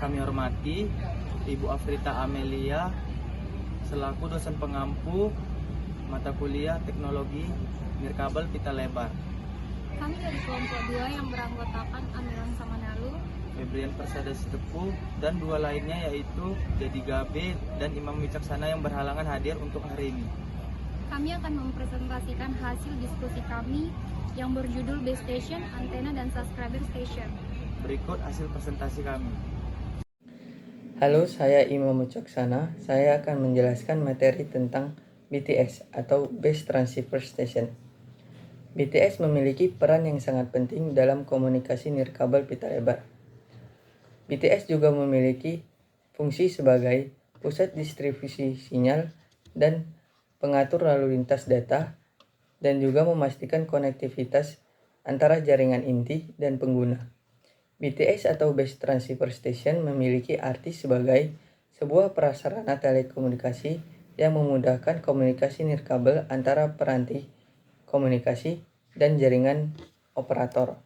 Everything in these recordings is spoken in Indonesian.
Kami hormati Ibu Afrita Amelia selaku dosen pengampu mata kuliah teknologi nirkabel pita lebar. Kami dari kelompok 2 yang beranggotakan Amiran Samanalu, Febrian Persada Sitepu, dan dua lainnya yaitu Jadi Gabe dan Imam Wicaksana yang berhalangan hadir untuk hari ini. kami akan mempresentasikan hasil diskusi kami yang berjudul Base Station, Antena, dan Subscriber Station. Berikut hasil presentasi kami. Halo, saya Imam Wicaksana. Saya akan menjelaskan materi tentang BTS atau Base Transceiver Station. BTS memiliki peran yang sangat penting dalam komunikasi nirkabel pita lebar. BTS juga memiliki fungsi sebagai pusat distribusi sinyal dan pengatur lalu lintas data, dan juga memastikan konektivitas antara jaringan inti dan pengguna. BTS atau Base Transceiver Station memiliki arti sebagai sebuah prasarana telekomunikasi yang memudahkan komunikasi nirkabel antara peranti komunikasi dan jaringan operator.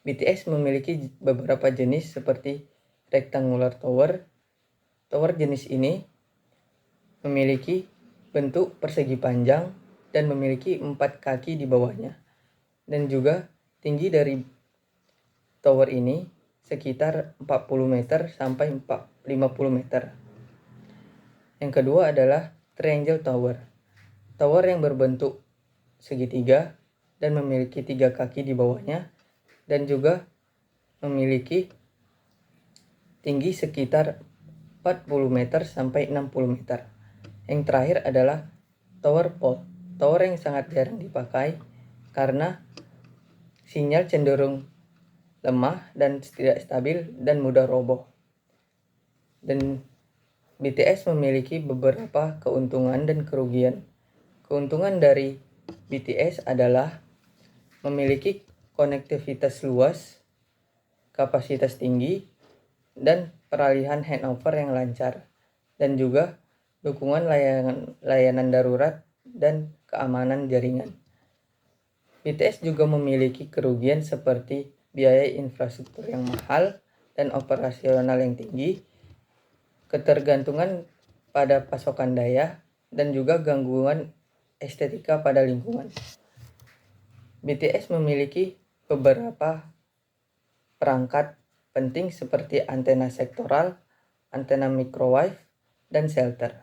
BTS memiliki beberapa jenis seperti rectangular tower. Tower jenis ini memiliki bentuk persegi panjang dan memiliki 4 kaki di bawahnya, dan juga tinggi dari tower ini sekitar 40 meter sampai 50 meter. Yang kedua adalah triangle tower. Tower yang berbentuk segitiga dan memiliki 3 kaki di bawahnya dan juga memiliki tinggi sekitar 40 meter sampai 60 meter. Yang terakhir adalah tower pole. Tower yang sangat jarang dipakai karena sinyal cenderung lemah dan tidak stabil dan mudah roboh. Dan BTS memiliki beberapa keuntungan dan kerugian. Keuntungan dari BTS adalah memiliki konektivitas luas, kapasitas tinggi, dan peralihan handover yang lancar, dan juga dukungan layanan darurat dan keamanan jaringan. BTS juga memiliki kerugian seperti biaya infrastruktur yang mahal dan operasional yang tinggi, ketergantungan pada pasokan daya, dan juga gangguan estetika pada lingkungan. BTS memiliki beberapa perangkat penting seperti antena sektoral, antena microwave, dan shelter.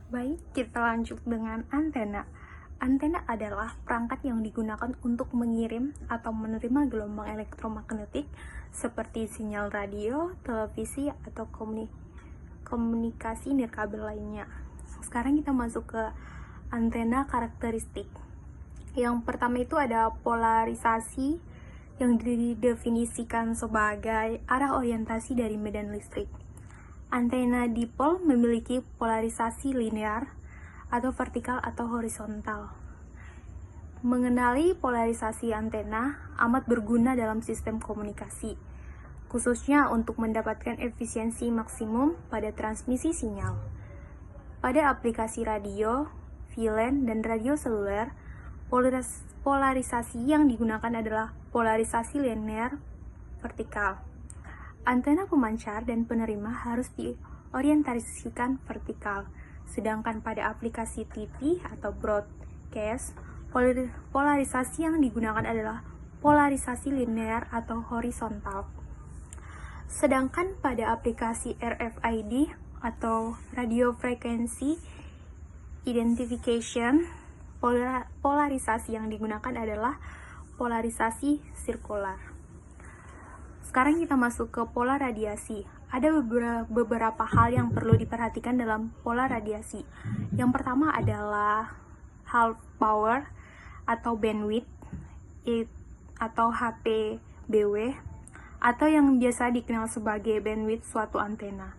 Baik, kita lanjut dengan antena. Antena adalah perangkat yang digunakan untuk mengirim atau menerima gelombang elektromagnetik seperti sinyal radio, televisi, atau komunikasi nirkabel lainnya. Sekarang kita masuk ke antena karakteristik. Yang pertama itu ada polarisasi yang didefinisikan sebagai arah orientasi dari medan listrik. Antena dipol memiliki polarisasi linear atau vertikal atau horizontal. Mengenali polarisasi antena amat berguna dalam sistem komunikasi, khususnya untuk mendapatkan efisiensi maksimum pada transmisi sinyal. Pada aplikasi radio, VLAN, dan radio seluler, polarisasi yang digunakan adalah polarisasi linear vertikal. Antena pemancar dan penerima harus diorientasikan vertikal. Sedangkan pada aplikasi TV atau broadcast, polarisasi yang digunakan adalah polarisasi linear atau horizontal. Sedangkan pada aplikasi RFID atau radio frequency identification, polarisasi yang digunakan adalah polarisasi sirkular. Sekarang kita masuk ke pola radiasi. Ada beberapa hal yang perlu diperhatikan dalam pola radiasi. Yang pertama adalah half power atau bandwidth atau HPBW atau yang biasa dikenal sebagai bandwidth suatu antena.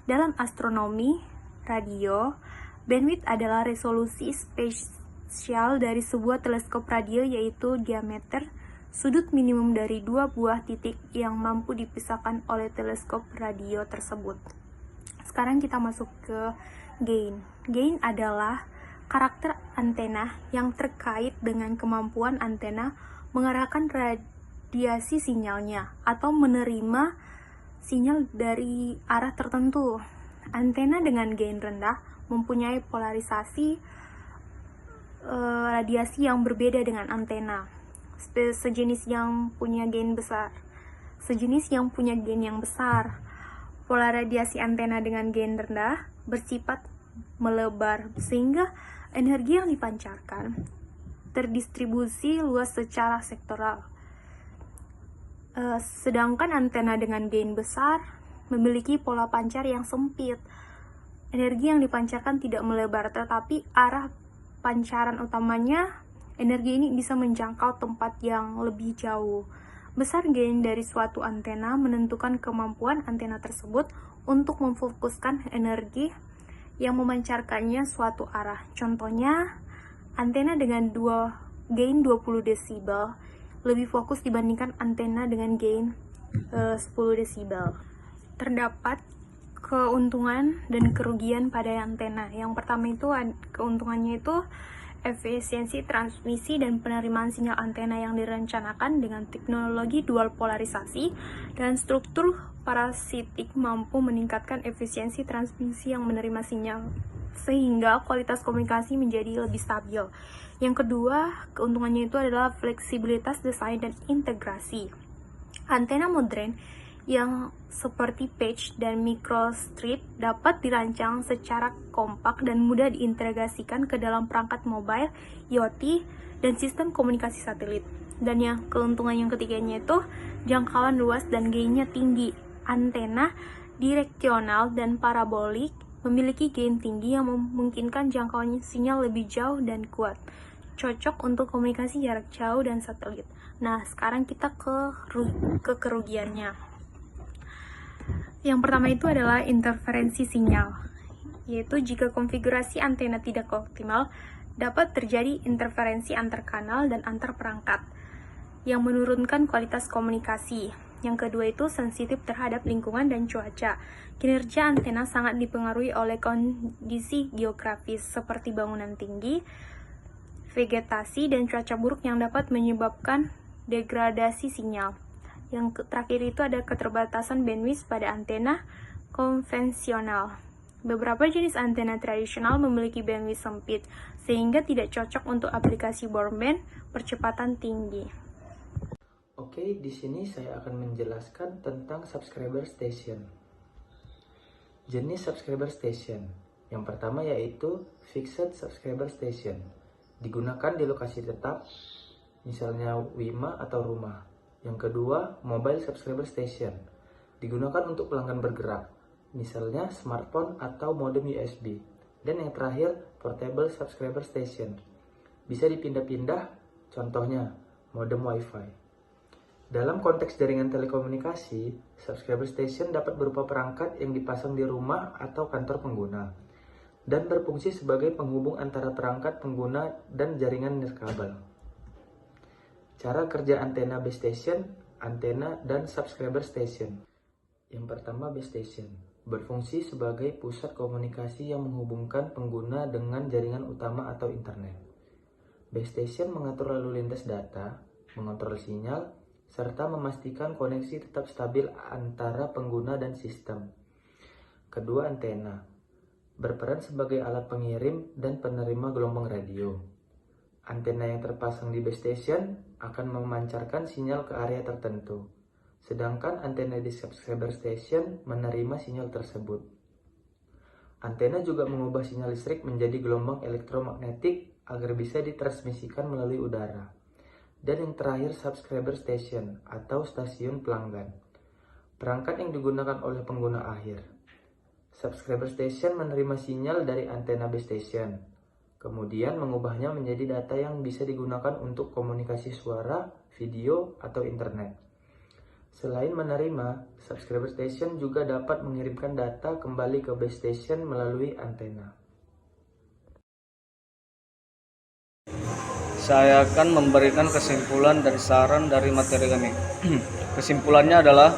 Dalam astronomi radio, bandwidth adalah resolusi spesial dari sebuah teleskop radio, yaitu diameter sudut minimum dari 2 buah titik yang mampu dipisahkan oleh teleskop radio tersebut. Sekarang kita masuk ke gain. Gain adalah karakter antena yang terkait dengan kemampuan antena mengarahkan radiasi sinyalnya atau menerima sinyal dari arah tertentu. Antena dengan gain rendah mempunyai polarisasi radiasi yang berbeda dengan antena sejenis yang punya gain yang besar. Pola radiasi antena dengan gain rendah bersifat melebar, sehingga energi yang dipancarkan terdistribusi luas secara sektoral. Sedangkan antena dengan gain besar memiliki pola pancar yang sempit. Energi yang dipancarkan tidak melebar, tetapi arah pancaran utamanya, energi ini bisa menjangkau tempat yang lebih jauh. Besar gain dari suatu antena menentukan kemampuan antena tersebut untuk memfokuskan energi yang memancarkannya suatu arah. Contohnya, antena dengan gain 20 desibel lebih fokus dibandingkan antena dengan gain 10 desibel. Terdapat keuntungan dan kerugian pada antena. Yang pertama itu keuntungannya itu efisiensi transmisi dan penerimaan sinyal antena yang direncanakan dengan teknologi dual polarisasi dan struktur parasitik mampu meningkatkan efisiensi transmisi yang menerima sinyal sehingga kualitas komunikasi menjadi lebih stabil. Yang kedua, keuntungannya itu adalah fleksibilitas desain dan integrasi. Antena modern yang seperti patch dan microstrip dapat dirancang secara kompak dan mudah diintegrasikan ke dalam perangkat mobile, IoT, dan sistem komunikasi satelit. Dan yang keuntungan yang ketiganya itu jangkauan luas dan gainnya tinggi. Antena direksional dan parabolik memiliki gain tinggi yang memungkinkan jangkauan sinyal lebih jauh dan kuat, cocok untuk komunikasi jarak jauh dan satelit. Nah, sekarang kita ke kerugiannya. Yang pertama itu adalah interferensi sinyal, yaitu jika konfigurasi antena tidak optimal, dapat terjadi interferensi antar kanal dan antar perangkat yang menurunkan kualitas komunikasi. Yang kedua itu sensitif terhadap lingkungan dan cuaca. Kinerja antena sangat dipengaruhi oleh kondisi geografis seperti bangunan tinggi, vegetasi, dan cuaca buruk yang dapat menyebabkan degradasi sinyal. Yang terakhir itu ada keterbatasan bandwidth pada antena konvensional. Beberapa jenis antena tradisional memiliki bandwidth sempit, sehingga tidak cocok untuk aplikasi broadband percepatan tinggi. Oke, di sini saya akan menjelaskan tentang subscriber station. Jenis subscriber station. Yang pertama yaitu fixed subscriber station. Digunakan di lokasi tetap, misalnya WIMA atau rumah. Yang kedua, mobile subscriber station. Digunakan untuk pelanggan bergerak, misalnya smartphone atau modem USB. Dan yang terakhir, portable subscriber station. Bisa dipindah-pindah, contohnya modem WiFi. Dalam konteks jaringan telekomunikasi, subscriber station dapat berupa perangkat yang dipasang di rumah atau kantor pengguna dan berfungsi sebagai penghubung antara perangkat pengguna dan jaringan nirkabel. Cara kerja antena base station, antena, dan subscriber station. Yang pertama, base station berfungsi sebagai pusat komunikasi yang menghubungkan pengguna dengan jaringan utama atau internet. Base station mengatur lalu lintas data, mengontrol sinyal, serta memastikan koneksi tetap stabil antara pengguna dan sistem. Kedua, antena berperan sebagai alat pengirim dan penerima gelombang radio. Antena yang terpasang di base station akan memancarkan sinyal ke area tertentu, sedangkan antena di subscriber station menerima sinyal tersebut. Antena juga mengubah sinyal listrik menjadi gelombang elektromagnetik agar bisa ditransmisikan melalui udara. Dan yang terakhir, subscriber station atau stasiun pelanggan. Perangkat yang digunakan oleh pengguna akhir. Subscriber station menerima sinyal dari antena base station, kemudian mengubahnya menjadi data yang bisa digunakan untuk komunikasi suara, video, atau internet. Selain menerima, subscriber station juga dapat mengirimkan data kembali ke base station melalui antena. Saya akan memberikan kesimpulan dan saran dari materi kami. Kesimpulannya adalah,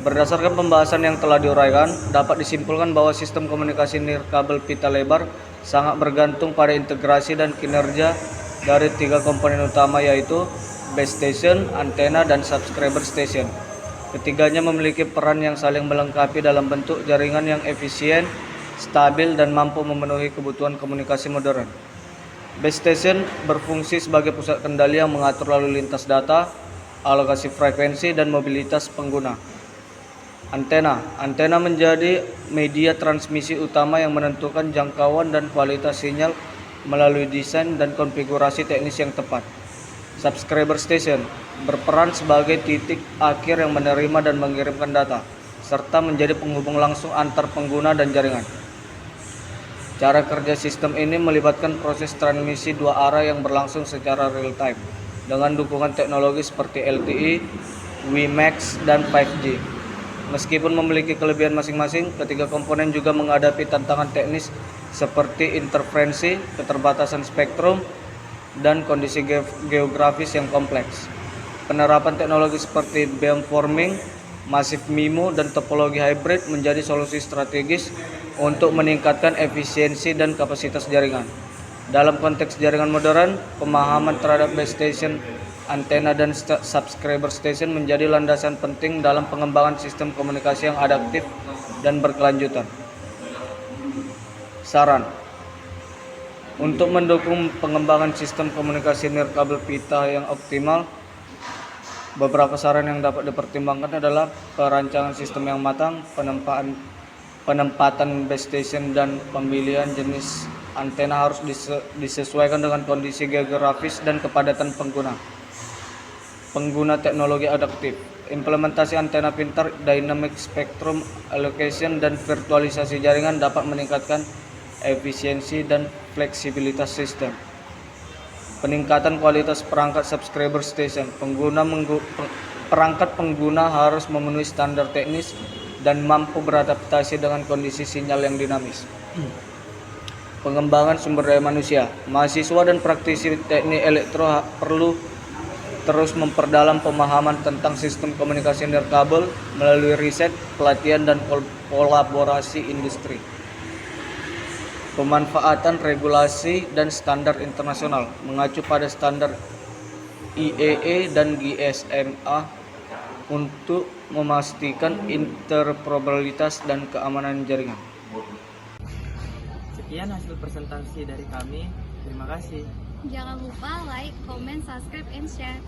berdasarkan pembahasan yang telah diuraikan, dapat disimpulkan bahwa sistem komunikasi nirkabel pita lebar sangat bergantung pada integrasi dan kinerja dari 3 komponen utama, yaitu base station, antena, dan subscriber station. Ketiganya memiliki peran yang saling melengkapi dalam bentuk jaringan yang efisien, stabil, dan mampu memenuhi kebutuhan komunikasi modern. Base station berfungsi sebagai pusat kendali yang mengatur lalu lintas data, alokasi frekuensi, dan mobilitas pengguna. Antena menjadi media transmisi utama yang menentukan jangkauan dan kualitas sinyal melalui desain dan konfigurasi teknis yang tepat. Subscriber station berperan sebagai titik akhir yang menerima dan mengirimkan data, serta menjadi penghubung langsung antar pengguna dan jaringan. Cara kerja sistem ini melibatkan proses transmisi dua arah yang berlangsung secara real time, dengan dukungan teknologi seperti LTE, WiMAX, dan 5G. Meskipun memiliki kelebihan masing-masing, ketiga komponen juga menghadapi tantangan teknis seperti interferensi, keterbatasan spektrum, dan kondisi geografis yang kompleks. Penerapan teknologi seperti beamforming, massive MIMO, dan topologi hybrid menjadi solusi strategis untuk meningkatkan efisiensi dan kapasitas jaringan. Dalam konteks jaringan modern, pemahaman terhadap base station, antena, dan subscriber station menjadi landasan penting dalam pengembangan sistem komunikasi yang adaptif dan berkelanjutan. Saran untuk mendukung pengembangan sistem komunikasi nirkabel pita yang optimal, beberapa saran yang dapat dipertimbangkan adalah perancangan sistem yang matang, penempatan base station, dan pemilihan jenis antena harus disesuaikan dengan kondisi geografis dan kepadatan pengguna. Pengguna teknologi adaptif, implementasi antena pintar, dynamic spectrum allocation, dan virtualisasi jaringan dapat meningkatkan efisiensi dan fleksibilitas sistem. Peningkatan kualitas perangkat subscriber station, perangkat pengguna harus memenuhi standar teknis dan mampu beradaptasi dengan kondisi sinyal yang dinamis. Pengembangan sumber daya manusia, mahasiswa dan praktisi teknik elektro perlu terus memperdalam pemahaman tentang sistem komunikasi nirkabel melalui riset, pelatihan, dan kolaborasi industri. Pemanfaatan regulasi dan standar internasional mengacu pada standar IEEE dan GSMA untuk memastikan interoperabilitas dan keamanan jaringan. Sekian hasil presentasi dari kami. Terima kasih. Jangan lupa like, comment, subscribe, and share.